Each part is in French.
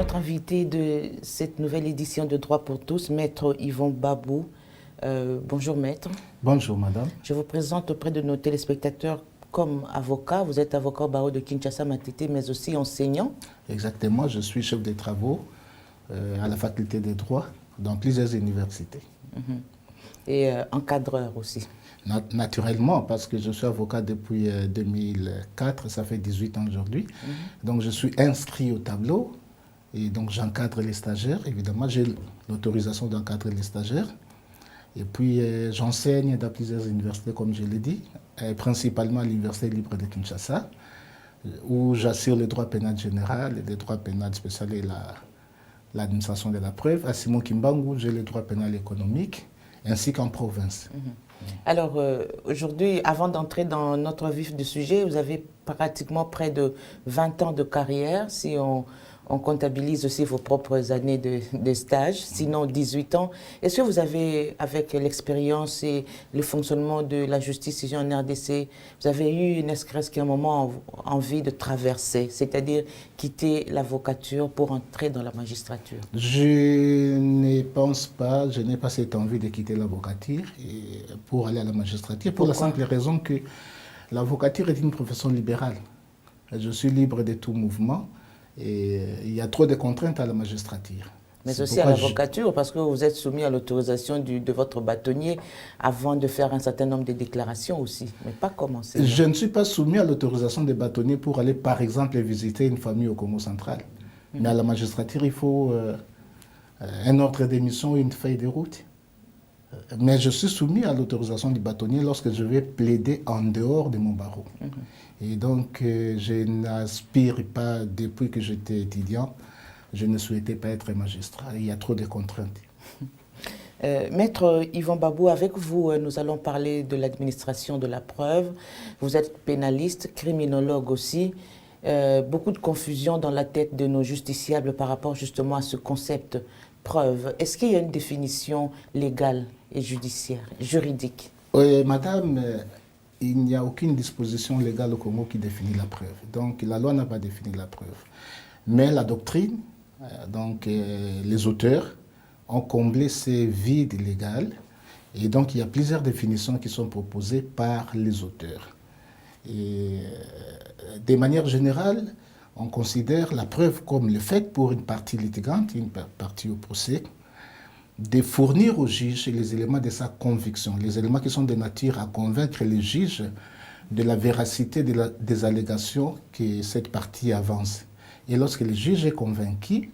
Notre invité de cette nouvelle édition de Droit pour tous, Maître Yvon Babou. Bonjour Maître. Bonjour Madame. Je vous présente auprès de nos téléspectateurs comme avocat. Vous êtes avocat au barreau de Kinshasa Matete, mais aussi enseignant. Exactement, je suis chef des travaux à la faculté des droits dans plusieurs universités. Et encadreur aussi. Naturellement, parce que je suis avocat depuis 2004, ça fait 18 ans aujourd'hui. Donc je suis inscrit au tableau et donc j'encadre les stagiaires. Évidemment, j'ai l'autorisation d'encadrer les stagiaires. Et puis j'enseigne dans plusieurs universités, comme je l'ai dit, principalement à l'Université libre de Kinshasa, où j'assure le droit pénal général et le droit pénal spécial et l'administration de la preuve. À Simon Kimbangu, j'ai le droit pénal économique, ainsi qu'en province. Alors, aujourd'hui, avant d'entrer dans notre vif du sujet, vous avez pratiquement près de 20 ans de carrière, si on comptabilise aussi vos propres années de stage, sinon 18 ans. Est-ce que vous avez, avec l'expérience et le fonctionnement de la justice ici en RDC, vous avez eu, n'est-ce qu'à un moment, envie de traverser, c'est-à-dire quitter l'avocature pour entrer dans la magistrature? Je ne pense pas, je n'ai pas cette envie de quitter l'avocature pour aller à la magistrature, pour la simple raison que l'avocature est une profession libérale. Je suis libre de tout mouvement. Et il y a trop de contraintes à la magistrature. Mais aussi à l'avocature, parce que vous êtes soumis à l'autorisation de votre bâtonnier avant de faire un certain nombre de déclarations aussi. Mais pas commencer. Je ne suis pas soumis à l'autorisation des bâtonniers pour aller, par exemple, visiter une famille au Congo central. Mais à la magistrature, il faut un ordre d'émission, une feuille de route. Mais je suis soumis à l'autorisation du bâtonnier lorsque je vais plaider en dehors de mon barreau. Et donc, je n'aspire pas, depuis que j'étais étudiant, je ne souhaitais pas être magistrat. Il y a trop de contraintes. Maître Yvon Babou, avec vous, nous allons parler de l'administration de la preuve. Vous êtes pénaliste, criminologue aussi. Beaucoup de confusion dans la tête de nos justiciables par rapport justement à ce concept preuve. Est-ce qu'il y a une définition légale et judiciaire, juridique? Oui, madame, il n'y a aucune disposition légale au Congo qui définit la preuve. Donc la loi n'a pas défini la preuve. Mais la doctrine, donc les auteurs ont comblé ces vides légaux. Et donc il y a plusieurs définitions qui sont proposées par les auteurs. Et de manière générale, on considère la preuve comme le fait pour une partie litigante, une partie au procès, de fournir au juge les éléments de sa conviction, les éléments qui sont de nature à convaincre les juges de la véracité des allégations que cette partie avance. Et lorsque le juge est convaincu,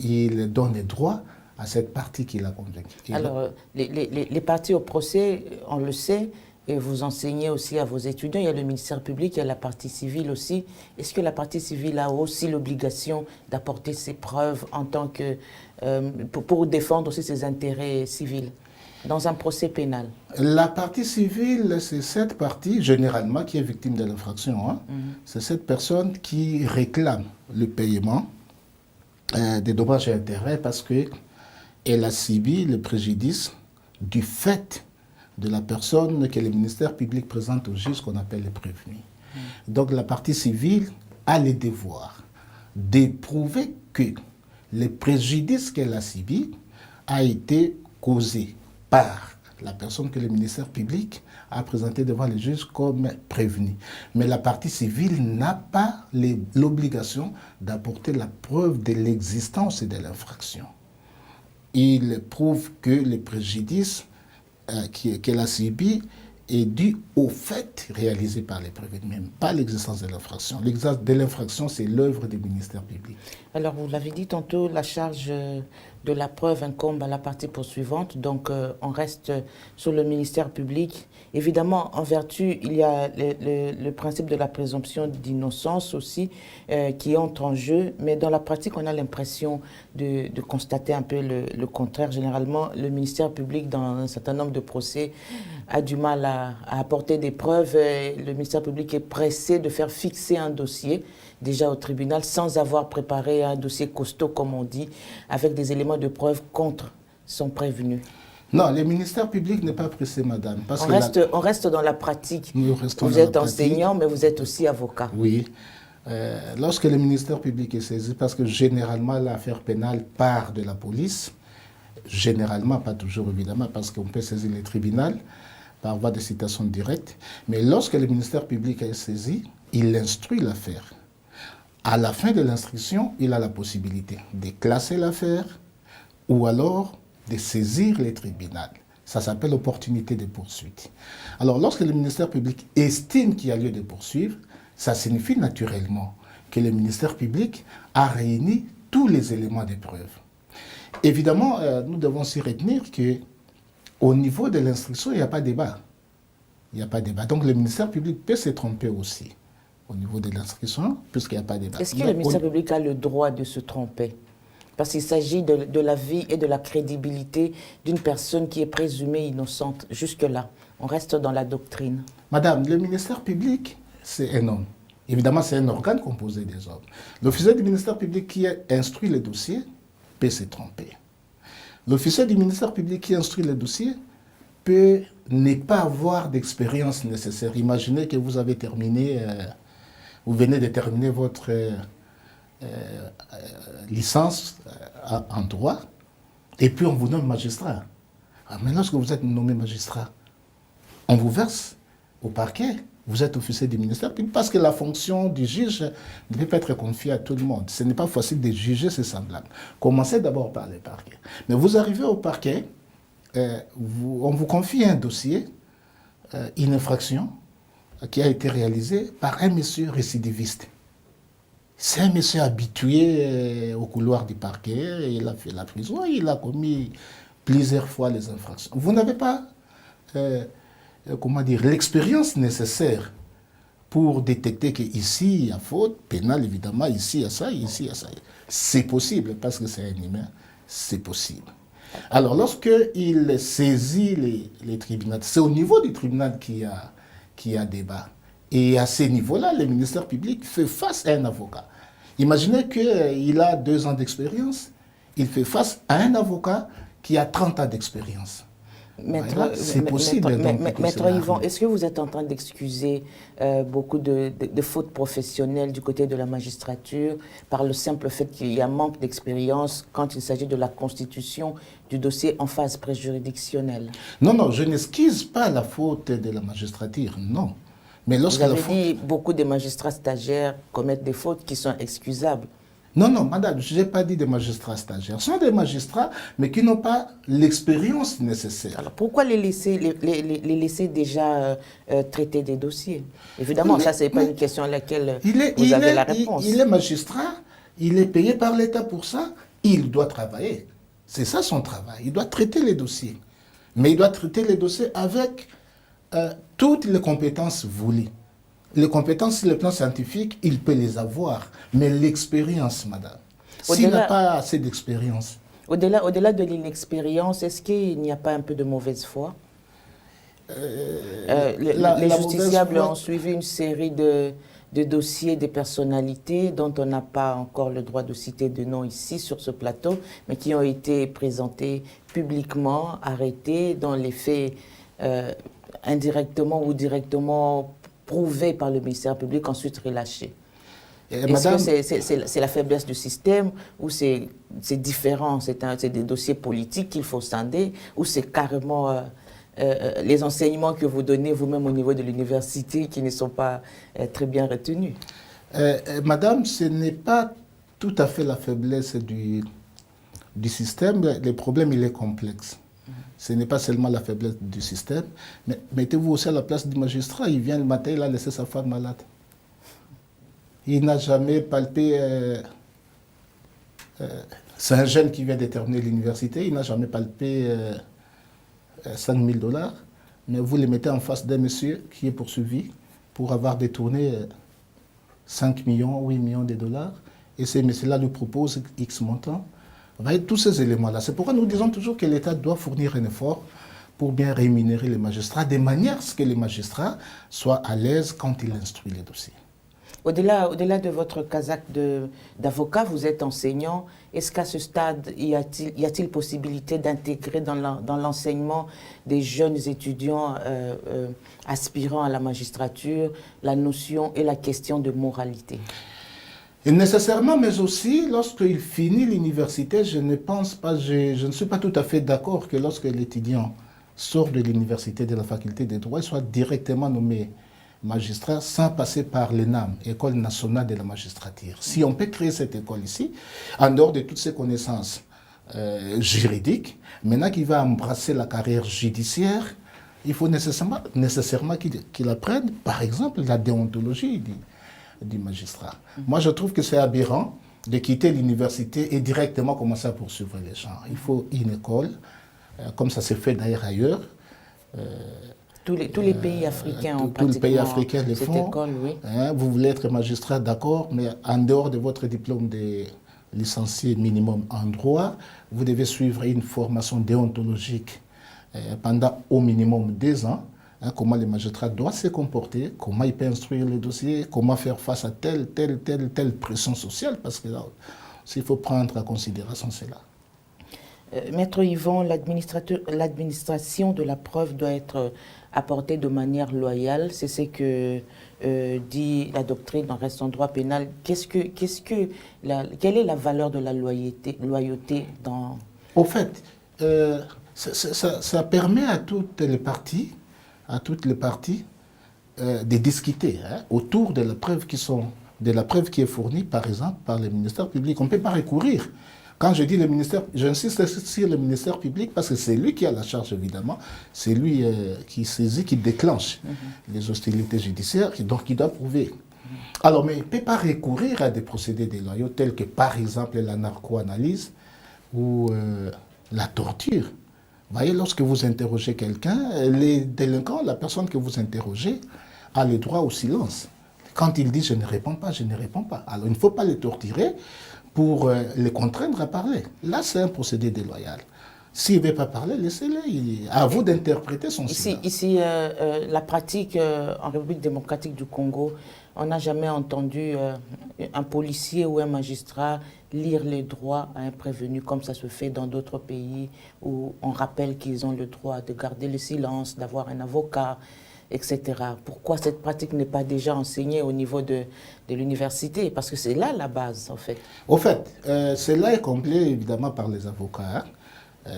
il donne droit à cette partie qu'il a convaincue. Alors, les parties au procès, on le sait, et vous enseignez aussi à vos étudiants, il y a le ministère public, il y a la partie civile aussi. Est-ce que la partie civile a aussi l'obligation d'apporter ses preuves en tant que, pour défendre aussi ses intérêts civils dans un procès pénal? La partie civile, c'est cette partie, généralement, qui est victime de l'infraction. Hein. C'est cette personne qui réclame le paiement des dommages et intérêts parce qu'elle a subi le préjudice du fait de la personne que le ministère public présente au juge, qu'on appelle le prévenu. Donc la partie civile a le devoir de prouver que le préjudice qu'elle a subi a été causé par la personne que le ministère public a présentée devant le juge comme prévenu. Mais la partie civile n'a pas l'obligation d'apporter la preuve de l'existence de l'infraction. Il prouve que le préjudice qu'elle a subi est dû au fait réalisé par les prévenus, même pas l'existence de l'infraction. L'existence de l'infraction, c'est l'œuvre du ministère public. Alors, vous l'avez dit tantôt, la charge de la preuve incombe à la partie poursuivante, donc on reste sur le ministère public. Évidemment, en vertu, il y a le principe de la présomption d'innocence aussi qui entre en jeu, mais dans la pratique, on a l'impression de constater un peu le contraire. Généralement, le ministère public, dans un certain nombre de procès, a du mal à apporter des preuves. Le ministère public est pressé de faire fixer un dossier déjà au tribunal sans avoir préparé un dossier costaud, comme on dit, avec des éléments de preuve contre son prévenu. Non, le ministère public n'est pas pressé, madame. On reste dans la pratique. Vous êtes enseignant, mais vous êtes aussi avocat. Oui. Lorsque le ministère public est saisi, parce que généralement l'affaire pénale part de la police, généralement, pas toujours évidemment, parce qu'on peut saisir les tribunaux par voie de citation directe, mais lorsque le ministère public est saisi, il instruit l'affaire. À la fin de l'instruction, il a la possibilité de classer l'affaire ou alors de saisir les tribunaux. Ça s'appelle opportunité de poursuite. Alors, lorsque le ministère public estime qu'il y a lieu de poursuivre, ça signifie naturellement que le ministère public a réuni tous les éléments de preuve. Évidemment, nous devons s'y retenir qu'au niveau de l'instruction, il n'y a pas de débat. Il n'y a pas de débat. Donc, le ministère public peut se tromper aussi au niveau de l'instruction, puisqu'il n'y a pas de débat. Est-ce que le ministère public a le droit de se tromper? Parce qu'il s'agit de la vie et de la crédibilité d'une personne qui est présumée innocente. Jusque-là, on reste dans la doctrine. Madame, le ministère public, c'est un homme. Évidemment, c'est un organe composé des hommes. L'officier du ministère public qui instruit le dossier peut se tromper. L'officier du ministère public qui instruit le dossier peut ne pas avoir d'expérience nécessaire. Imaginez que vous avez terminé, vous venez de terminer votre licence en droit, et puis on vous nomme magistrat. Mais lorsque vous êtes nommé magistrat, on vous verse au parquet, vous êtes officier du ministère public, parce que la fonction du juge ne peut pas être confiée à tout le monde. Ce n'est pas facile de juger ses semblables. Commencez d'abord par le parquet. Mais vous arrivez au parquet, on vous confie un dossier, une infraction qui a été réalisée par un monsieur récidiviste. C'est un monsieur habitué au couloir du parquet, il a fait la prison, il a commis plusieurs fois les infractions. Vous n'avez pas, l'expérience nécessaire pour détecter qu'ici il y a faute pénale, évidemment, ici il y a ça, ici il y a ça. C'est possible, parce que c'est un humain, c'est possible. Alors, lorsqu'il saisit les tribunaux, c'est au niveau du tribunal qu'il y a débat. Et à ce niveau-là, le ministère public fait face à un avocat. Imaginez qu'il a 2 ans d'expérience, il fait face à un avocat qui a 30 ans d'expérience. C'est possible. Maître Yvon, est-ce que vous êtes en train d'excuser beaucoup de fautes professionnelles du côté de la magistrature par le simple fait qu'il y a un manque d'expérience quand il s'agit de la constitution du dossier en phase préjuridictionnelle? Non, je n'excuse pas la faute de la magistrature, non. Mais vous avez dit beaucoup de magistrats stagiaires commettent des fautes qui sont excusables. Non, madame, je n'ai pas dit des magistrats stagiaires. Ce sont des magistrats, mais qui n'ont pas l'expérience nécessaire. Alors pourquoi les laisser déjà traiter des dossiers? Évidemment, ça, ce n'est pas une question à laquelle vous avez la réponse. Il est magistrat, il est payé par l'État pour ça, il doit travailler. C'est ça son travail, il doit traiter les dossiers. Mais il doit traiter les dossiers avec toutes les compétences voulues. Les compétences sur le plan scientifique, il peut les avoir. Mais l'expérience, madame, s'il n'a pas assez d'expérience. Au-delà de l'inexpérience, est-ce qu'il n'y a pas un peu de mauvaise foi? Les justiciables ont suivi une série de dossiers, des personnalités dont on n'a pas encore le droit de citer de nom ici sur ce plateau, mais qui ont été présentés publiquement, arrêtés, dont les faits indirectement ou directement prouvés par le ministère public, ensuite relâchés. Est-ce que c'est la faiblesse du système ou c'est différent, c'est des dossiers politiques qu'il faut scinder, ou c'est carrément les enseignements que vous donnez vous-même au niveau de l'université qui ne sont pas très bien retenus? Madame, ce n'est pas tout à fait la faiblesse du système. Le problème, il est complexe. Ce n'est pas seulement la faiblesse du système, mais mettez-vous aussi à la place du magistrat. Il vient le matin, il a laissé sa femme malade. Il n'a jamais palpé... c'est un jeune qui vient de terminer l'université, il n'a jamais palpé 5 000 $, mais vous le mettez en face d'un monsieur qui est poursuivi pour avoir détourné 5 millions, 8 millions de dollars, et ce monsieur-là lui propose X montant. Vous voyez, tous ces éléments-là. C'est pourquoi nous disons toujours que l'État doit fournir un effort pour bien rémunérer les magistrats, de manière à ce que les magistrats soient à l'aise quand ils instruisent les dossiers. Au-delà de votre casaque d'avocat, vous êtes enseignant. Est-ce qu'à ce stade, y a-t-il possibilité d'intégrer dans l'enseignement des jeunes étudiants aspirant à la magistrature la notion et la question de moralité? Et nécessairement, mais aussi, lorsqu'il finit l'université, je ne pense pas, je ne suis pas tout à fait d'accord que lorsque l'étudiant sort de l'université, de la faculté des droits, il soit directement nommé magistrat sans passer par l'ENAM, École nationale de la magistrature. Si on peut créer cette école ici, en dehors de toutes ses connaissances juridiques, maintenant qu'il va embrasser la carrière judiciaire, il faut nécessairement qu'il apprenne, par exemple, la déontologie du magistrat. Moi, je trouve que c'est aberrant de quitter l'université et directement commencer à poursuivre les gens. Il faut une école, comme ça s'est fait d'ailleurs ailleurs. Tous les pays africains ont tous les pays africains le cette font. école, oui. Vous voulez être magistrat, d'accord, mais en dehors de votre diplôme de licencié minimum en droit, vous devez suivre une formation déontologique pendant au minimum 2 ans. Comment le magistrat doit se comporter, comment il peut instruire les dossiers, comment faire face à telle pression sociale, parce que là, il faut prendre en considération cela. Maître Yvon, l'administration de la preuve doit être apportée de manière loyale. C'est ce que dit la doctrine dans reste en droit pénal. Quelle est la valeur de la loyauté dans... Au fait, ça permet à toutes les parties de discuter autour de la preuve qui est fournie, par exemple, par le ministère public. On ne peut pas recourir. Quand je dis le ministère, j'insiste sur le ministère public parce que c'est lui qui a la charge, évidemment. C'est lui qui saisit, qui déclenche les hostilités judiciaires, donc il doit prouver. Alors, mais il ne peut pas recourir à des procédés déloyaux tels que, par exemple, la narco-analyse ou la torture. Vous voyez, lorsque vous interrogez quelqu'un, les délinquants, la personne que vous interrogez, a le droit au silence. Quand il dit « je ne réponds pas », je ne réponds pas. Alors, il ne faut pas les torturer pour les contraindre à parler. Là, c'est un procédé déloyal. S'il ne veut pas parler, laissez-le. À vous d'interpréter son silence. Ici, la pratique en République démocratique du Congo, on n'a jamais entendu un policier ou un magistrat lire les droits à un prévenu, comme ça se fait dans d'autres pays où on rappelle qu'ils ont le droit de garder le silence, d'avoir un avocat, etc. Pourquoi cette pratique n'est pas déjà enseignée au niveau de l'université? Parce que c'est là la base, en fait. Au fait, cela est complet, évidemment, par les avocats.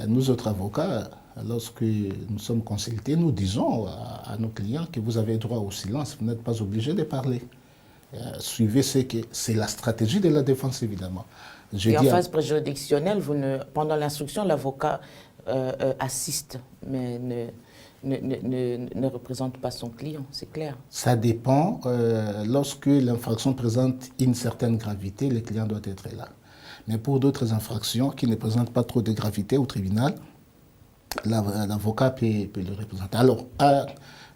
Nous autres avocats, lorsque nous sommes consultés, nous disons à nos clients que vous avez droit au silence, vous n'êtes pas obligé de parler. Suivez ce que c'est la stratégie de la défense, évidemment. Et en phase préjuridictionnelle, pendant l'instruction, l'avocat assiste, mais ne représente pas son client, c'est clair. Ça dépend. Lorsque l'infraction présente une certaine gravité, le client doit être là. Mais pour d'autres infractions qui ne présentent pas trop de gravité au tribunal, l'avocat peut le représenter. Alors,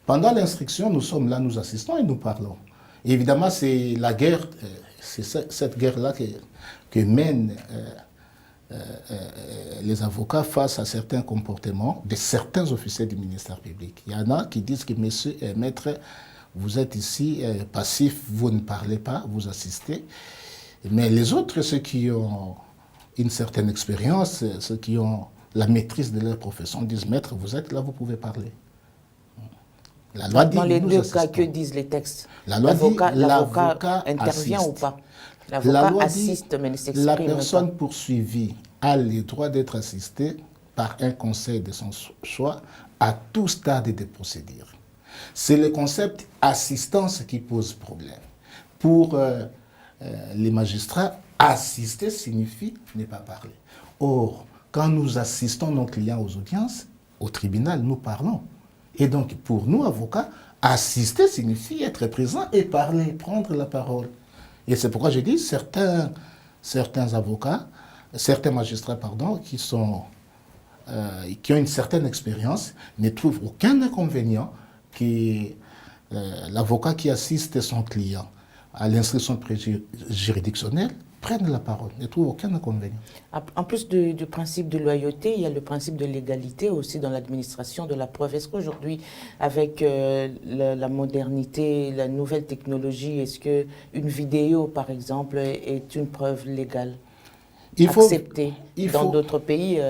pendant l'instruction, nous sommes là, nous assistons et nous parlons. Et évidemment, c'est la guerre, c'est cette guerre-là que mènent les avocats face à certains comportements de certains officiers du ministère public. Il y en a qui disent que monsieur, maître, vous êtes ici passif, vous ne parlez pas, vous assistez. Mais les autres, ceux qui ont une certaine expérience, ceux qui ont la maîtrise de leur profession, disent, maître, vous êtes là, vous pouvez parler. La loi dit, dans les deux cas, que disent les textes? L'avocat intervient assiste. Ou pas? L'avocat assiste, mais ne s'exprime pas. La personne poursuivie a le droit d'être assistée par un conseil de son choix à tout stade des procédures. C'est le concept assistance qui pose problème. Pour les magistrats, assister signifie ne pas parler. Or, quand nous assistons nos clients aux audiences, au tribunal, nous parlons. Et donc, pour nous, avocats, assister signifie être présent et parler, prendre la parole. Et c'est pourquoi je dis certains avocats, certains magistrats, qui ont une certaine expérience, ne trouvent aucun inconvénient que l'avocat qui assiste son client à l'instruction juridictionnelle prenne la parole, ne trouve aucun inconvénient. En plus du principe de loyauté, il y a le principe de légalité aussi dans l'administration de la preuve. Est-ce qu'aujourd'hui, avec la modernité, la nouvelle technologie, est-ce qu'une vidéo, par exemple, est une preuve légale acceptée? Dans d'autres pays,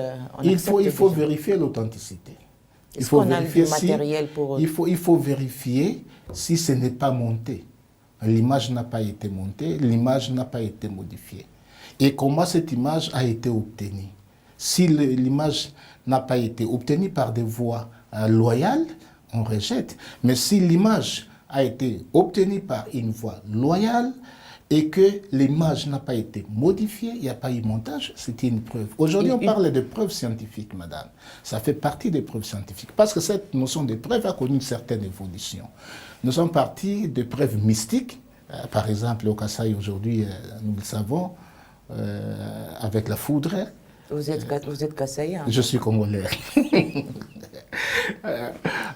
il faut vérifier l'authenticité. Est-ce qu'on a du matériel pour... Il faut vérifier si ce n'est pas monté. l'image n'a pas été montée, l'image n'a pas été modifiée. Et comment cette image a été obtenue? Si l'image n'a pas été obtenue par des voies loyales, on rejette. Mais si l'image a été obtenue par une voie loyale et que l'image n'a pas été modifiée, il n'y a pas eu montage, c'est une preuve. Aujourd'hui, on parle de preuves scientifiques, madame. Ça fait partie des preuves scientifiques. Parce que cette notion de preuve a connu une certaine évolution. Nous sommes partis de preuves mystiques. Par exemple, au Kasaï, aujourd'hui, nous le savons, avec la foudre. Vous êtes Kasaïen. Je suis congolais.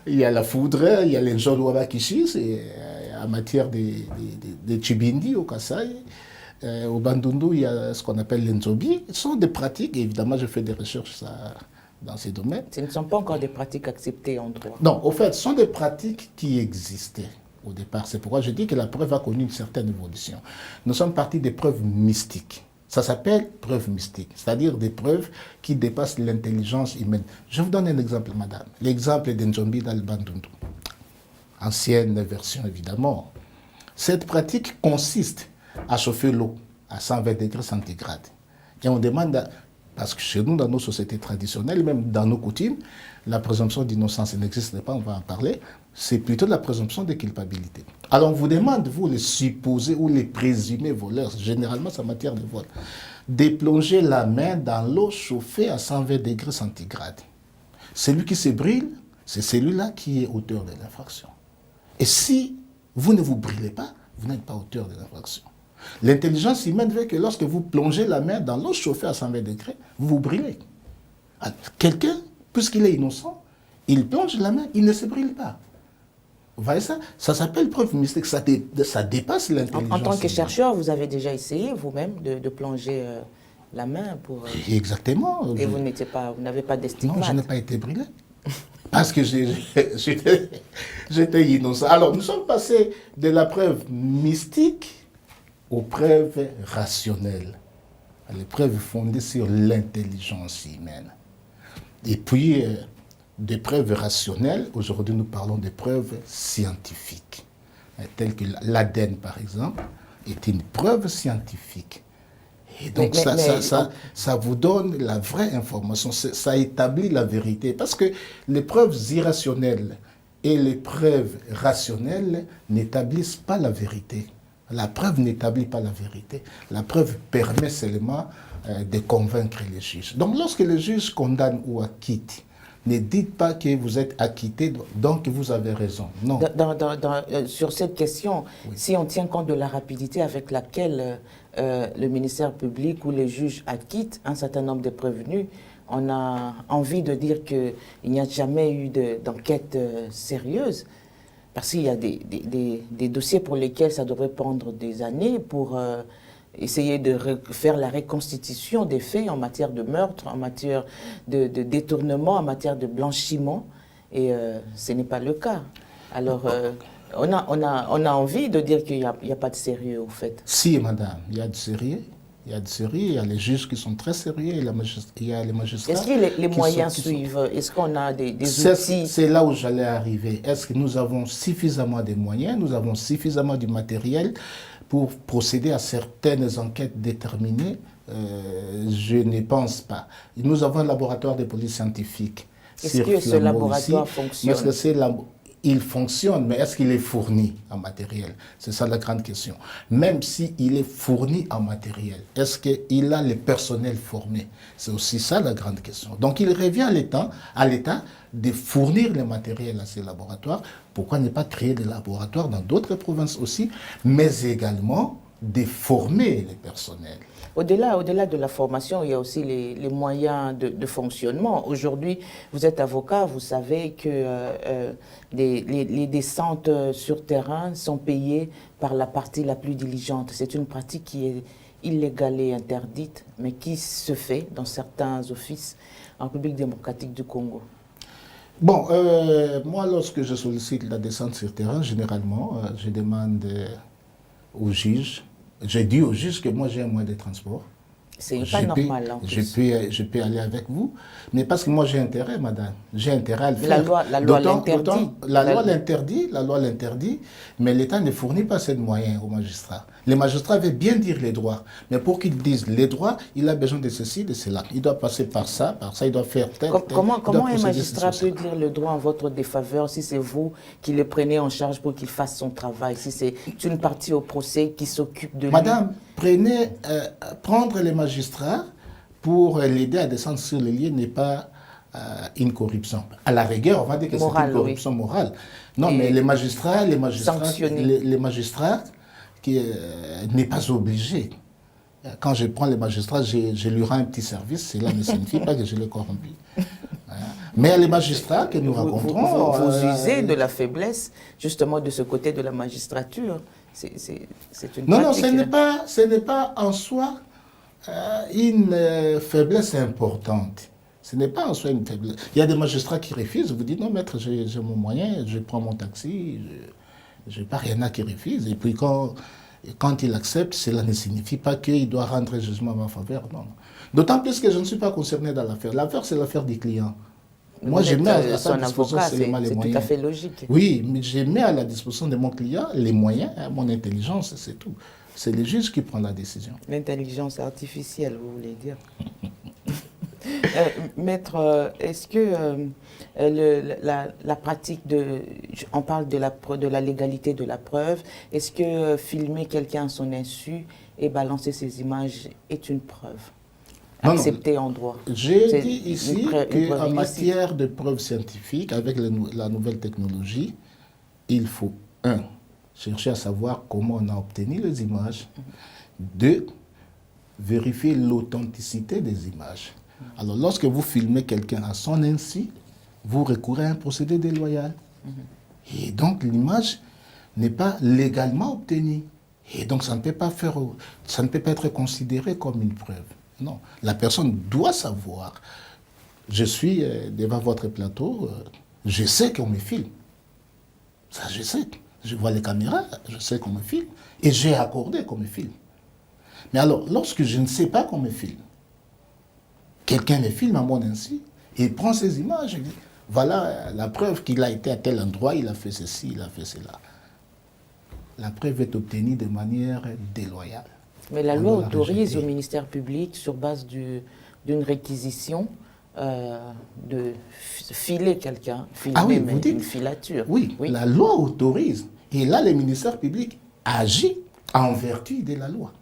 Il y a la foudre, il y a les Njolo Wabakishi, c'est en matière de Chibindi au Kasaï. Au Bandundu, il y a ce qu'on appelle l'Enzobi. Ce sont des pratiques, et évidemment, je fais des recherches dans ces domaines. Ce ne sont pas encore des pratiques acceptées en droit. Non, au fait, ce sont des pratiques qui existaient au départ. C'est pourquoi je dis que la preuve a connu une certaine évolution. Nous sommes partis des preuves mystiques. Ça s'appelle preuve mystique, c'est-à-dire des preuves qui dépassent l'intelligence humaine. Je vous donne un exemple, madame. L'exemple d'Nzombi d'Al-Bandundu. Ancienne version, évidemment. Cette pratique consiste à chauffer l'eau à 120 degrés centigrades. Et on demande, parce que chez nous, dans nos sociétés traditionnelles, même dans nos coutumes, la présomption d'innocence n'existe pas, on va en parler, c'est plutôt la présomption de culpabilité. Alors on vous demande, vous les supposés ou les présumés voleurs, généralement c'est en matière de vol, de plonger la main dans l'eau chauffée à 120 degrés centigrades. Celui qui se brûle, c'est celui-là qui est auteur de l'infraction. Et si vous ne vous brûlez pas, vous n'êtes pas auteur de l'infraction. L'intelligence humaine veut que lorsque vous plongez la main dans l'eau chauffée à 120 degrés, vous vous brûlez. Quelqu'un, puisqu'il est innocent, il plonge la main, il ne se brûle pas. Vous voyez ça? Ça s'appelle preuve mystique, ça dépasse l'intelligence. En tant que chercheur, vous avez déjà essayé vous-même de plonger la main pour... Exactement. Et vous n'avez pas d'estigmate. Non, je n'ai pas été brûlé. Parce que j'étais innocent. Alors, nous sommes passés de la preuve mystique aux preuves rationnelles. Les preuves fondées sur l'intelligence humaine. Et puis, des preuves rationnelles, aujourd'hui nous parlons des preuves scientifiques. Telles que l'ADN, par exemple, est une preuve scientifique. Et donc ça vous donne la vraie information, ça établit la vérité. Parce que les preuves irrationnelles et les preuves rationnelles n'établissent pas la vérité. La preuve n'établit pas la vérité. La preuve permet seulement de convaincre les juges. Donc lorsque les juges condamnent ou acquittent, ne dites pas que vous êtes acquitté, donc vous avez raison. Non. Sur cette question, oui. Si on tient compte de la rapidité avec laquelle le ministère public ou les juges acquittent un certain nombre de prévenus, on a envie de dire qu'il n'y a jamais eu d'enquête sérieuse. Parce qu'il y a des dossiers pour lesquels ça devrait prendre des années pour essayer de faire la reconstitution des faits en matière de meurtre, en matière de détournement, en matière de blanchiment. Et ce n'est pas le cas. Alors, on a envie de dire qu'il n'y a pas de sérieux, au fait. Si, madame, il y a du sérieux. Il y a du sérieux, il y a les juges qui sont très sérieux, il y a les magistrats. Est-ce que les moyens suivent? Est-ce qu'on a des outils? C'est là où j'allais arriver. Est-ce que nous avons suffisamment de moyens, nous avons suffisamment de matériel pour procéder à certaines enquêtes déterminées? Je ne pense pas. Nous avons un laboratoire de police scientifique. Est-ce que ce laboratoire fonctionne? Est-ce que il fonctionne, mais est-ce qu'il est fourni en matériel? C'est ça la grande question. Même s'il est fourni en matériel, est-ce qu'il a le personnel formé? C'est aussi ça la grande question. Donc il revient à l'État de fournir le matériel à ces laboratoires. Pourquoi ne pas créer des laboratoires dans d'autres provinces aussi, mais également de former les personnels? Au-delà de la formation, il y a aussi les moyens de fonctionnement. Aujourd'hui, vous êtes avocat, vous savez que les descentes sur terrain sont payées par la partie la plus diligente. C'est une pratique qui est illégale et interdite, mais qui se fait dans certains offices en République démocratique du Congo. Bon, moi, lorsque je sollicite la descente sur terrain, généralement, je demande au juge. J'ai dit au juge que moi j'ai un moyen de transport. C'est pas normal, en plus. Je peux aller avec vous, mais parce que moi j'ai intérêt, madame. J'ai intérêt à le faire. La loi l'interdit. La loi l'interdit, mais l'État ne fournit pas ces moyens aux magistrats. Les magistrats veulent bien dire les droits, mais pour qu'ils disent les droits, il a besoin de ceci, de cela. Il doit passer par ça, il doit faire tel. Comment un magistrat peut dire le droit en votre défaveur si c'est vous qui le prenez en charge pour qu'il fasse son travail, si c'est une partie au procès qui s'occupe de lui? Madame, prendre les magistrats pour l'aider à descendre sur les lieux n'est pas une corruption. À la rigueur, on va dire que c'est une corruption morale. Non, mais les magistrats qui n'est pas obligé. Quand je prends les magistrats, je lui rends un petit service, cela ne signifie pas que je les corrompu. Mais les magistrats que nous rencontrons... Vous usez de la faiblesse, justement, de ce côté de la magistrature. C'est une non, pratique. Non, ce n'est pas en soi une faiblesse importante. Ce n'est pas en soi une faiblesse. Il y a des magistrats qui refusent. Vous dites, non, maître, j'ai mon moyen, je prends mon taxi, je pars. Il y en a qui refusent. Et puis quand il accepte, cela ne signifie pas qu'il doit rendre un jugement en ma faveur. Non. D'autant plus que je ne suis pas concerné dans l'affaire. L'affaire, c'est l'affaire du client. Moi, je mets à sa disposition seulement les moyens. C'est tout à fait logique. Oui, mais je mets à la disposition de mon client les moyens, mon intelligence, c'est tout. C'est le juge qui prend la décision. L'intelligence artificielle, vous voulez dire. Maître, est-ce que la pratique on parle de la légalité de la preuve, est-ce que filmer quelqu'un à son insu et balancer ses images est une preuve acceptée en droit? J'ai dit ici qu'en matière de preuves scientifiques, avec la nouvelle technologie, il faut, chercher à savoir comment on a obtenu les images. 2, vérifier l'authenticité des images. Alors, lorsque vous filmez quelqu'un à son insu, vous recourez à un procédé déloyal. Et donc, l'image n'est pas légalement obtenue. Et donc, ça ne peut pas être considéré comme une preuve. Non. La personne doit savoir. Je suis devant votre plateau, je sais qu'on me filme. Ça, je sais. Je vois les caméras, je sais qu'on me filme. Et j'ai accordé qu'on me filme. Mais alors, lorsque je ne sais pas qu'on me filme, quelqu'un me filme à mon insu, et il prend ces images, et dit, voilà la preuve qu'il a été à tel endroit, il a fait ceci, il a fait cela. La preuve est obtenue de manière déloyale. Mais la loi autorise au ministère public, sur base d'une réquisition, de filer quelqu'un, une filature. Oui, la loi autorise. Et là, le ministère public agit en vertu de la loi.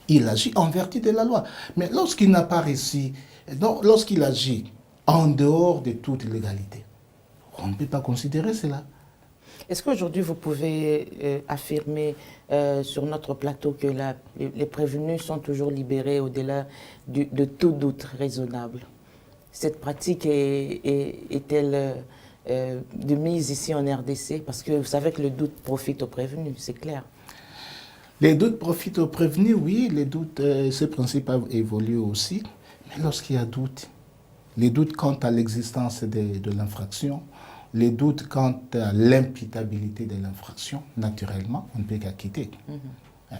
Il agit en vertu de la loi. Mais lorsqu'il n'a pas réussi, lorsqu'il agit en dehors de toute légalité, on ne peut pas considérer cela. Est-ce qu'aujourd'hui, vous pouvez affirmer sur notre plateau que les prévenus sont toujours libérés au-delà de tout doute raisonnable? Cette pratique est-elle de mise ici en RDC? Parce que vous savez que le doute profite aux prévenus, c'est clair. Les doutes profitent aux prévenus, oui. Les doutes, ce principe a évolué aussi. Mais lorsqu'il y a doute, les doutes quant à l'existence de l'infraction, les doutes quant à l'imputabilité de l'infraction, naturellement, on ne peut qu'acquitter.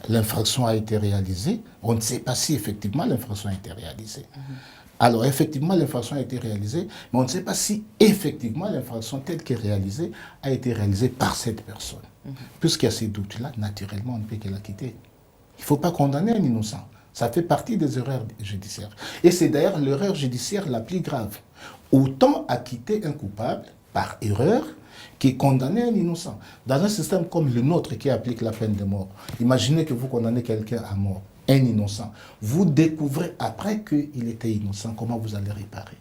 L'infraction a été réalisée, on ne sait pas si effectivement l'infraction a été réalisée. Alors effectivement l'infraction a été réalisée, mais on ne sait pas si effectivement l'infraction telle qu'elle est réalisée a été réalisée par cette personne. Puisqu'il y a ces doutes-là, naturellement, on ne peut que l'acquitter. Il ne faut pas condamner un innocent. Ça fait partie des erreurs judiciaires. Et c'est d'ailleurs l'erreur judiciaire la plus grave. Autant acquitter un coupable par erreur qui condamner un innocent. Dans un système comme le nôtre qui applique la peine de mort, imaginez que vous condamnez quelqu'un à mort, un innocent. Vous découvrez après qu'il était innocent, comment vous allez réparer.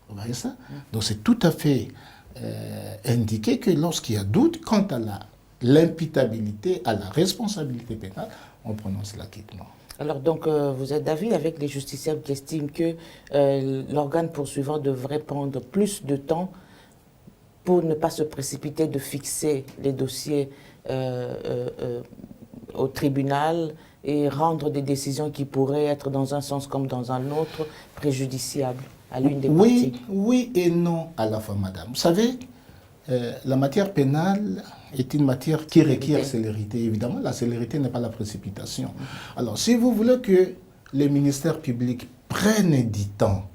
Vous voyez ça? Donc c'est tout à fait indiqué que lorsqu'il y a doute quant à l'imputabilité, à la responsabilité pénale, on prononce l'acquittement. Alors donc, vous êtes d'avis avec les justiciables qui estiment que l'organe poursuivant devrait prendre plus de temps pour ne pas se précipiter de fixer les dossiers au tribunal et rendre des décisions qui pourraient être dans un sens comme dans un autre préjudiciables à l'une des parties? Oui et non à la fois, madame. Vous savez, la matière pénale est une matière qui requiert célérité. Évidemment, la célérité n'est pas la précipitation. Alors, si vous voulez que les ministères publics prennent du temps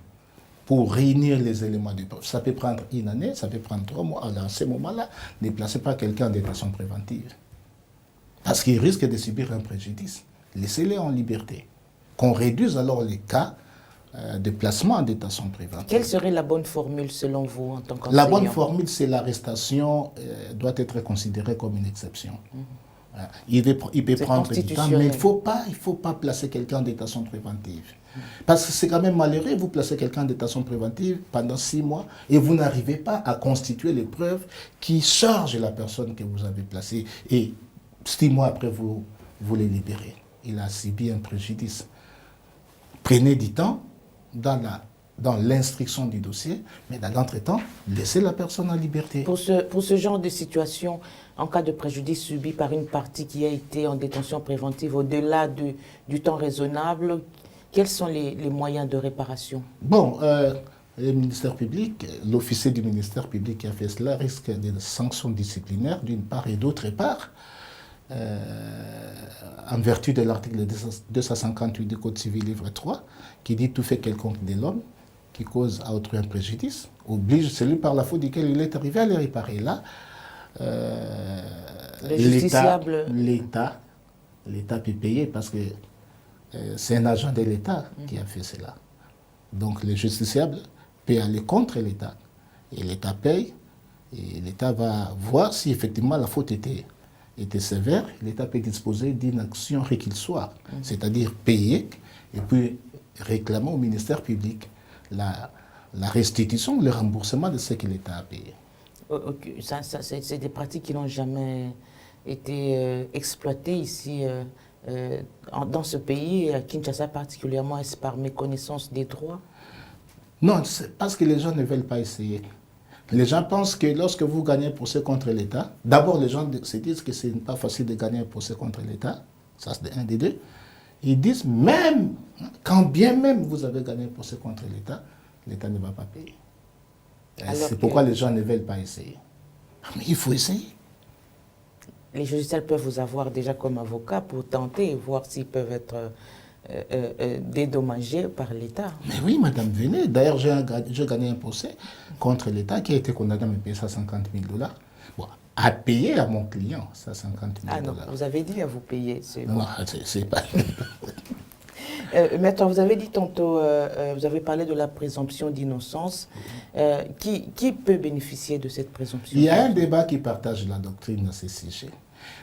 pour réunir les éléments de preuve, ça peut prendre une année, ça peut prendre 3 mois. Alors, à ce moment-là, ne placez pas quelqu'un en détention préventive. Parce qu'il risque de subir un préjudice. Laissez-les en liberté. Qu'on réduise alors les cas de placement en détention préventive. Quelle serait la bonne formule selon vous en tant qu'enseignant? La bonne formule, c'est l'arrestation doit être considérée comme une exception. Il peut prendre du temps, mais il ne faut pas placer quelqu'un en détention préventive. Parce que c'est quand même malheureux, vous placez quelqu'un en détention préventive pendant 6 mois et vous n'arrivez pas à constituer les preuves qui chargent la personne que vous avez placée. Et 6 mois après, vous les libérez. Il a subi un préjudice. Prenez du temps dans l'instruction du dossier, mais dans l'entretemps, laissez la personne en liberté. Pour ce genre de situation, en cas de préjudice subi par une partie qui a été en détention préventive au-delà du temps raisonnable, quels sont les moyens de réparation? Bon, le ministère public, l'officier du ministère public qui a fait cela risque des sanctions disciplinaires d'une part et d'autre part. En vertu de l'article 258 du Code civil, livre 3, qui dit tout fait quelconque de l'homme qui cause à autrui un préjudice, oblige celui par la faute duquel il est arrivé à le réparer. Là, l'État peut payer parce que c'est un agent de l'État qui a fait cela. Donc le justiciable peut aller contre l'État. Et l'État paye, et l'État va voir si effectivement la faute était sévère. L'État peut disposer d'une action réquisitoire, c'est-à-dire payer et puis réclamer au ministère public la restitution, le remboursement de ce que l'État a payé. Okay. C'est des pratiques qui n'ont jamais été exploitées ici dans ce pays, à Kinshasa particulièrement. Est-ce par méconnaissance des droits? Non, c'est parce que les gens ne veulent pas essayer. Les gens pensent que lorsque vous gagnez un procès contre l'État, d'abord les gens se disent que ce n'est pas facile de gagner un procès contre l'État, ça c'est un des deux. Ils disent même, quand bien même vous avez gagné un procès contre l'État, l'État ne va pas payer. C'est pourquoi les gens ne veulent pas essayer. Mais il faut essayer. Les justiciables peuvent vous avoir déjà comme avocat pour tenter et voir s'ils peuvent être dédommagés par l'État. Mais oui, madame, venez. D'ailleurs, j'ai gagné un procès contre l'État qui a été condamné à me payer 150 000 $. Bon, à payer à mon client, 150 000 $. Ah non, vous avez dit à vous payer. Non, bon. c'est pas... Maître, vous avez dit tantôt, vous avez parlé de la présomption d'innocence. Qui peut bénéficier de cette présomption? Il y a un débat qui partage la doctrine à ce sujet.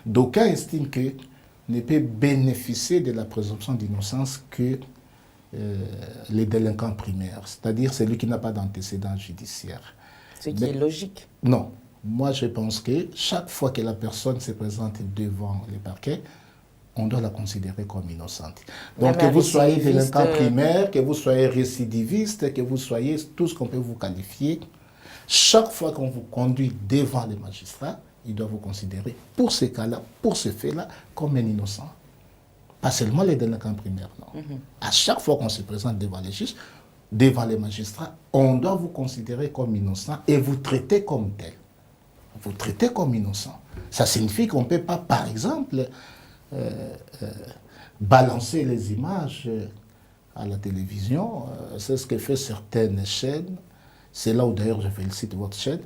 D'aucuns estiment que ne peut bénéficier de la présomption d'innocence que les délinquants primaires, c'est-à-dire celui qui n'a pas d'antécédent judiciaire. Ce qui est logique. Non. Moi, je pense que chaque fois que la personne se présente devant le parquet, on doit la considérer comme innocente. Donc, que vous soyez délinquant primaire, que vous soyez récidiviste, que vous soyez tout ce qu'on peut vous qualifier, chaque fois qu'on vous conduit devant les magistrats, il doit vous considérer, pour ces cas-là, pour ce fait-là, comme un innocent. Pas seulement les délinquants primaires, non. À chaque fois qu'on se présente devant les juges, devant les magistrats, on doit vous considérer comme innocent et vous traiter comme tel. Vous traiter comme innocent. Ça signifie qu'on ne peut pas, par exemple, balancer les images à la télévision. C'est ce que fait certaines chaînes. C'est là où d'ailleurs je félicite votre chaîne.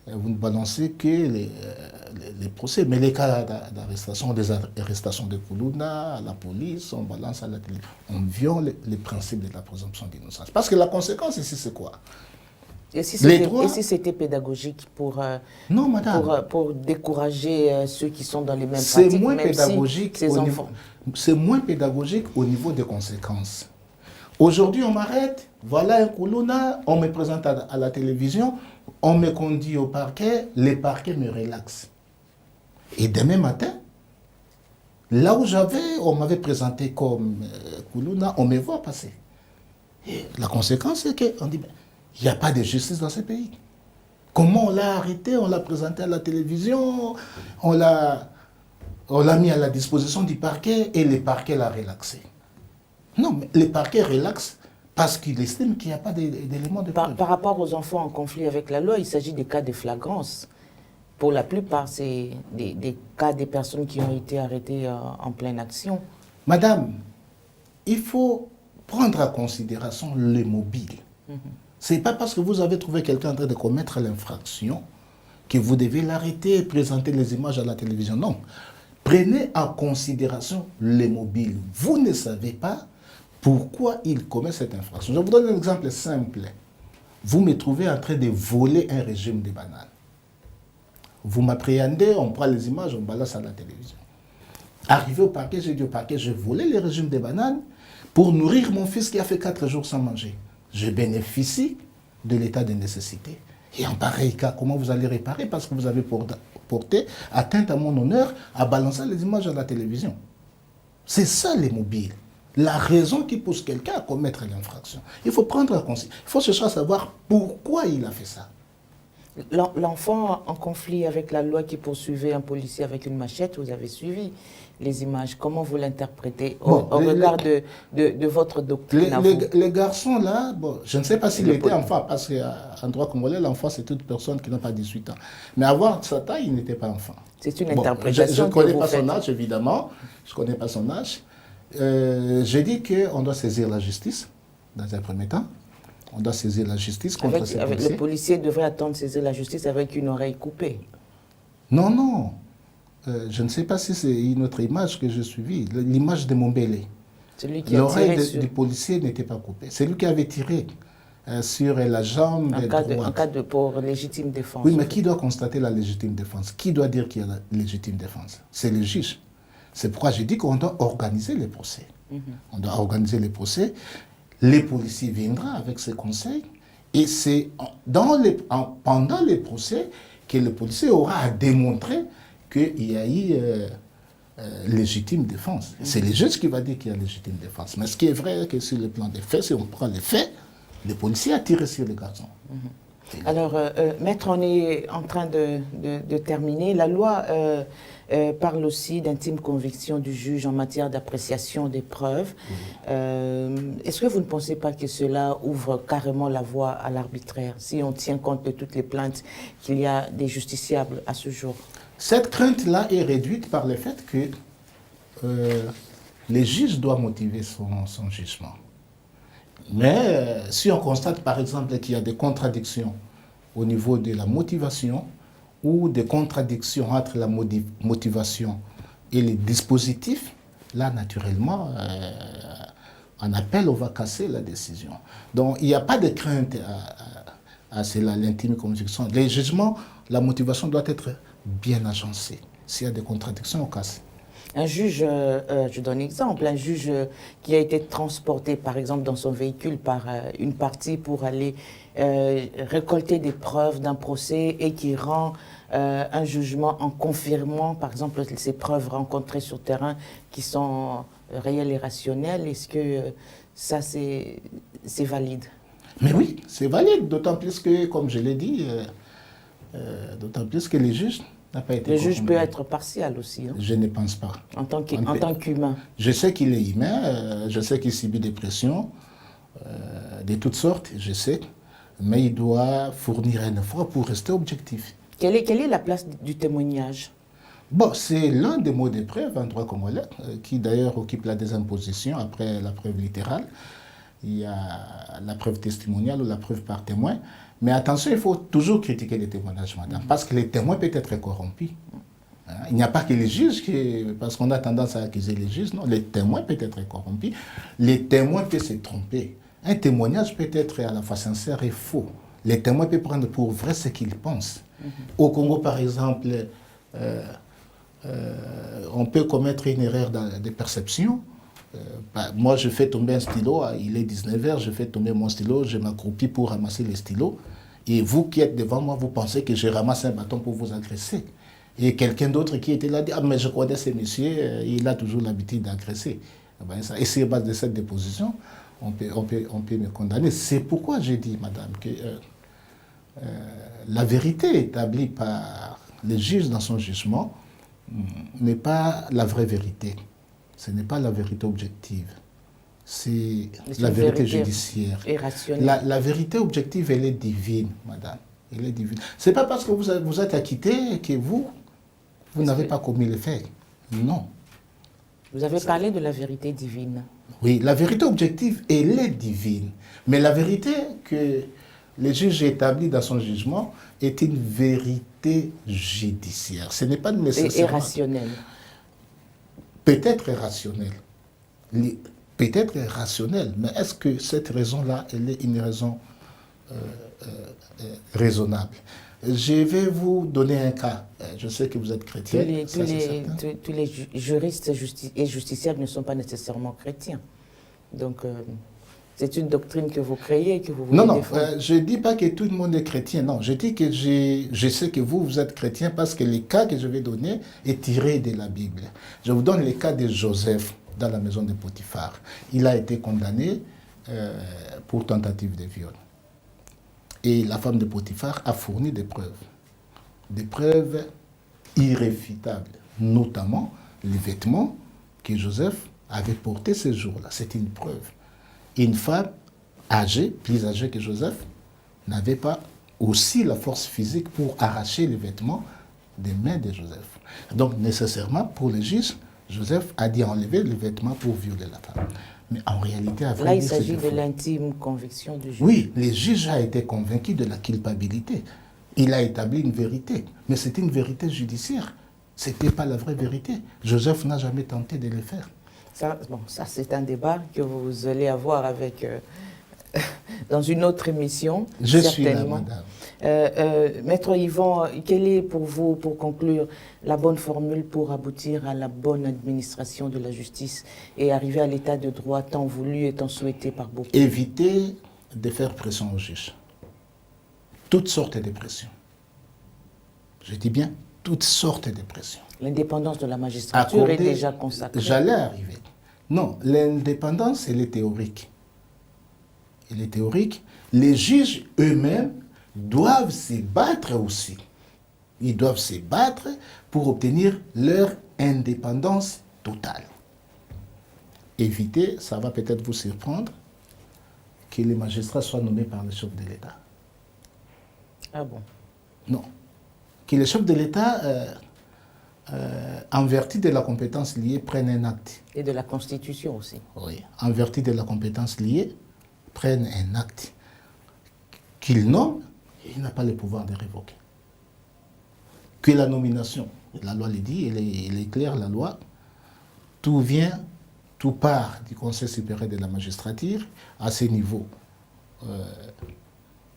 Vous ne balancez que les procès, mais les cas d'arrestation, des arrestations de Koulouna, à la police, on balance à la télé. On viole les principes de la présomption d'innocence. Parce que la conséquence ici, c'est quoi? Et si c'était pédagogique pour décourager ceux qui sont dans les mêmes pratiques, c'est moins pédagogique au niveau des conséquences. Aujourd'hui, on m'arrête, voilà un Koulouna, on me présente à la télévision, on me conduit au parquet, les parquets me relaxent. Et demain matin, là où on m'avait présenté comme Koulouna, on me voit passer. Et la conséquence, c'est qu'on dit, il n'y a pas de justice dans ce pays. Comment on l'a arrêté, on l'a présenté à la télévision, on l'a mis à la disposition du parquet et le parquet l'a relaxé. Non, mais le parquet relaxe parce qu'il estime qu'il n'y a pas d'éléments de preuve. Par rapport aux enfants en conflit avec la loi, il s'agit des cas de flagrance. Pour la plupart, c'est des cas des personnes qui ont été arrêtées en pleine action. Madame, il faut prendre en considération le mobile. Ce n'est pas parce que vous avez trouvé quelqu'un en train de commettre l'infraction que vous devez l'arrêter et présenter les images à la télévision. Non. Prenez en considération le mobile. Vous ne savez pas pourquoi il commet cette infraction. Je vous donne un exemple simple. Vous me trouvez en train de voler un régime de bananes. Vous m'appréhendez, on prend les images, on balance à la télévision. Arrivé au parquet, j'ai dit au parquet, j'ai volé le régime des bananes pour nourrir mon fils qui a fait 4 jours sans manger. Je bénéficie de l'état de nécessité. Et en pareil cas, comment vous allez réparer parce que vous avez porté atteinte à mon honneur à balancer les images à la télévision. C'est ça les mobiles. La raison qui pousse quelqu'un à commettre l'infraction. Il faut prendre en considération. Il faut chercher à savoir pourquoi il a fait ça. L'enfant en conflit avec la loi qui poursuivait un policier avec une machette, vous avez suivi les images. Comment vous l'interprétez au regard de votre doctrine à vous? Les garçons là, bon, je ne sais pas s'il était enfant, parce qu'en droit congolais, l'enfant c'est toute personne qui n'a pas 18 ans. Mais avoir sa taille, il n'était pas enfant. C'est une interprétation. Je ne connais pas son âge, évidemment. Je ne connais pas son âge. J'ai dit qu'on doit saisir la justice, dans un premier temps. On doit saisir la justice contre ces policiers. Le policier devrait attendre de saisir la justice avec une oreille coupée. Non, non. Je ne sais pas si c'est une autre image que j'ai suivie. L'image de Mombele. L'oreille du policier n'était pas coupée. C'est lui qui avait tiré sur la jambe droite. En cas pour légitime défense. Oui, mais qui doit constater la légitime défense? Qui doit dire qu'il y a la légitime défense? C'est le juge. C'est pourquoi j'ai dit qu'on doit organiser les procès. On doit organiser les procès. Les policiers viendront avec ses conseils et c'est pendant les procès que le policier aura à démontrer qu'il y a eu légitime défense. C'est le juge qui va dire qu'il y a légitime défense. Mais ce qui est vrai, c'est que sur le plan des faits, si on prend les faits, le policier a tiré sur les garçons. Alors, maître, on est en train de terminer. La loi parle aussi d'intime conviction du juge en matière d'appréciation des preuves. Est-ce que vous ne pensez pas que cela ouvre carrément la voie à l'arbitraire, si on tient compte de toutes les plaintes qu'il y a des justiciables à ce jour? Cette crainte-là est réduite par le fait que les juges doivent motiver son jugement. Mais si on constate par exemple qu'il y a des contradictions au niveau de la motivation ou des contradictions entre la motivation et les dispositifs, là naturellement, en appel, on va casser la décision. Donc il n'y a pas de crainte à cela, l'intime conviction. Les jugements, la motivation doit être bien agencée. S'il y a des contradictions, on casse. Un juge, je donne un exemple, un juge qui a été transporté par exemple dans son véhicule par une partie pour aller récolter des preuves d'un procès et qui rend un jugement en confirmant par exemple ces preuves rencontrées sur terrain qui sont réelles et rationnelles, est-ce que ça c'est valide? Mais oui, c'est valide, d'autant plus que, comme je l'ai dit, d'autant plus que les juges n'a pas été. Le juge peut être partial aussi. Hein? Je ne pense pas. En tant qu'humain. Je sais qu'il est humain, je sais qu'il subit des pressions de toutes sortes, je sais, mais il doit fournir un effort pour rester objectif. Quelle est la place du témoignage? Bon, c'est l'un des mots de preuve en droit congolais, qui d'ailleurs occupe la deuxième position après la preuve littérale. Il y a la preuve testimoniale ou la preuve par témoin. Mais attention, il faut toujours critiquer les témoignages, madame, parce que les témoins peuvent être corrompus. Il n'y a pas que les juges, parce qu'on a tendance à accuser les juges, non, les témoins peuvent être corrompus. Les témoins peuvent se tromper. Un témoignage peut être à la fois sincère et faux. Les témoins peuvent prendre pour vrai ce qu'ils pensent. Au Congo, par exemple, on peut commettre une erreur de perception. Moi, je fais tomber un stylo, il est 19h, je fais tomber mon stylo, je m'accroupis pour ramasser les stylos. Et vous qui êtes devant moi, vous pensez que je ramasse un bâton pour vous agresser. Et quelqu'un d'autre qui était là dit « Ah, mais je connais ce monsieur, il a toujours l'habitude d'agresser. » Et sur base de cette déposition, on peut me condamner. C'est pourquoi j'ai dit, madame, que la vérité établie par le juge dans son jugement n'est pas la vraie vérité. Ce n'est pas la vérité objective. c'est la vérité judiciaire. Et rationnelle. La vérité objective, elle est divine, madame. Elle est divine. Ce n'est pas parce que vous êtes acquitté que vous n'avez pas commis les faits. Non. Vous avez parlé de la vérité divine. Oui, la vérité objective, elle est divine. Mais la vérité que le juge établit dans son jugement est une vérité judiciaire. Ce n'est pas nécessairement... Et rationnelle. Peut-être rationnelle. Peut-être rationnelle. Mais est-ce que cette raison-là, elle est une raison raisonnable? Je vais vous donner un cas. Je sais que vous êtes chrétien. Tous les juristes et justiciables ne sont pas nécessairement chrétiens. Donc, c'est une doctrine que vous créez, que vous voulez défendre. Je ne dis pas que tout le monde est chrétien. Non, je dis que je sais que vous êtes chrétien parce que le cas que je vais donner est tiré de la Bible. Je vous donne le cas de Joseph dans la maison de Potiphar. Il a été condamné pour tentative de viol. Et la femme de Potiphar a fourni des preuves irréfutables, notamment les vêtements que Joseph avait portés ce jour-là. C'est une preuve. Une femme âgée, plus âgée que Joseph, n'avait pas aussi la force physique pour arracher les vêtements des mains de Joseph. Donc, nécessairement, pour le juge, Joseph a dit enlever les vêtements pour violer la femme. Mais en réalité, là, il s'agit de l'intime conviction du juge. Oui, le juge a été convaincu de la culpabilité. Il a établi une vérité. Mais c'était une vérité judiciaire. Ce n'était pas la vraie vérité. Joseph n'a jamais tenté de le faire. Ça, c'est un débat que vous allez avoir avec, dans une autre émission. Je suis là, madame. Maître Yvan, quelle est pour vous, pour conclure, la bonne formule pour aboutir à la bonne administration de la justice et arriver à l'état de droit tant voulu et tant souhaité par beaucoup? Éviter de faire pression aux juges. Toutes sortes de pressions. Je dis bien toutes sortes de pressions. L'indépendance de la magistrature est déjà consacrée. J'allais arriver. Non, l'indépendance, elle est théorique. Elle est théorique. Les juges eux-mêmes doivent se battre aussi. Ils doivent se battre pour obtenir leur indépendance totale. Éviter, ça va peut-être vous surprendre, que les magistrats soient nommés par le chef de l'État. Ah bon? Non. Que le chef de l'État, en vertu de la compétence liée, prenne un acte. Et de la Constitution aussi. Oui. En vertu de la compétence liée, prenne un acte qu'il nomme, et il n'a pas le pouvoir de révoquer. Que la nomination, la loi le dit, elle est claire, la loi, tout part du Conseil supérieur de la magistrature. À ce niveau,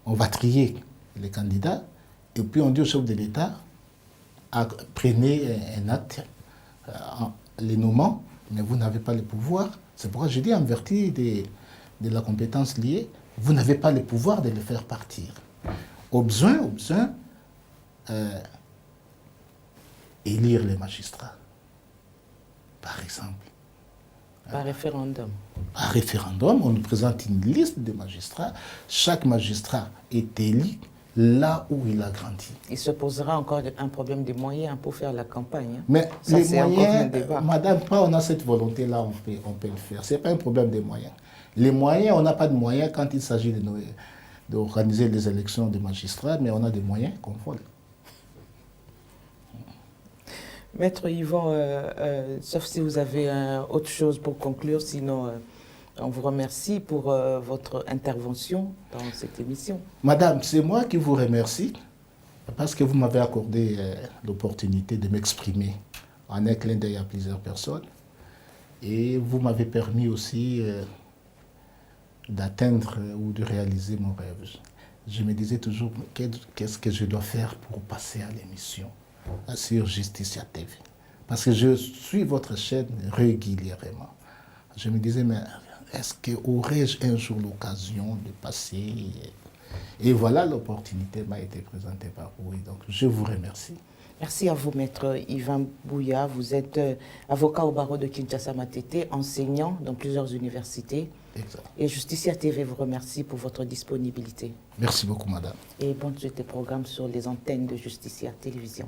on va trier les candidats, et puis on dit au chef de l'État, prenez un acte en les nommant, mais vous n'avez pas le pouvoir. C'est pourquoi je dis en vertu de la compétence liée, vous n'avez pas le pouvoir de les faire partir. Au besoin, élire les magistrats, par exemple. Par référendum. Par référendum, on nous présente une liste de magistrats. Chaque magistrat est élu là où il a grandi. Il se posera encore un problème de moyens pour faire la campagne. Mais ça, les moyens, madame, pas on a cette volonté-là, on peut le faire. Ce n'est pas un problème de moyens. Les moyens, on n'a pas de moyens quand il s'agit d'organiser les élections de magistrats, mais on a des moyens qu'on vole. Maître Yvan, sauf si vous avez autre chose pour conclure, sinon on vous remercie pour votre intervention dans cette émission. Madame, c'est moi qui vous remercie parce que vous m'avez accordé l'opportunité de m'exprimer en un clin d'œil à plusieurs personnes. Et vous m'avez permis aussi d'atteindre ou de réaliser mon rêve. Je me disais toujours, qu'est-ce que je dois faire pour passer à l'émission sur Justicia TV? Parce que je suis votre chaîne régulièrement. Je me disais, mais est-ce que aurais-je un jour l'occasion de passer? Et voilà, l'opportunité m'a été présentée par vous. Donc, je vous remercie. Merci à vous, Maître Yvan Bouya. Vous êtes avocat au barreau de Kinshasa-Matete, enseignant dans plusieurs universités. Exact. Et Justicia TV vous remercie pour votre disponibilité. Merci beaucoup, madame. Et bonne suite des programmes sur les antennes de Justicia Télévision.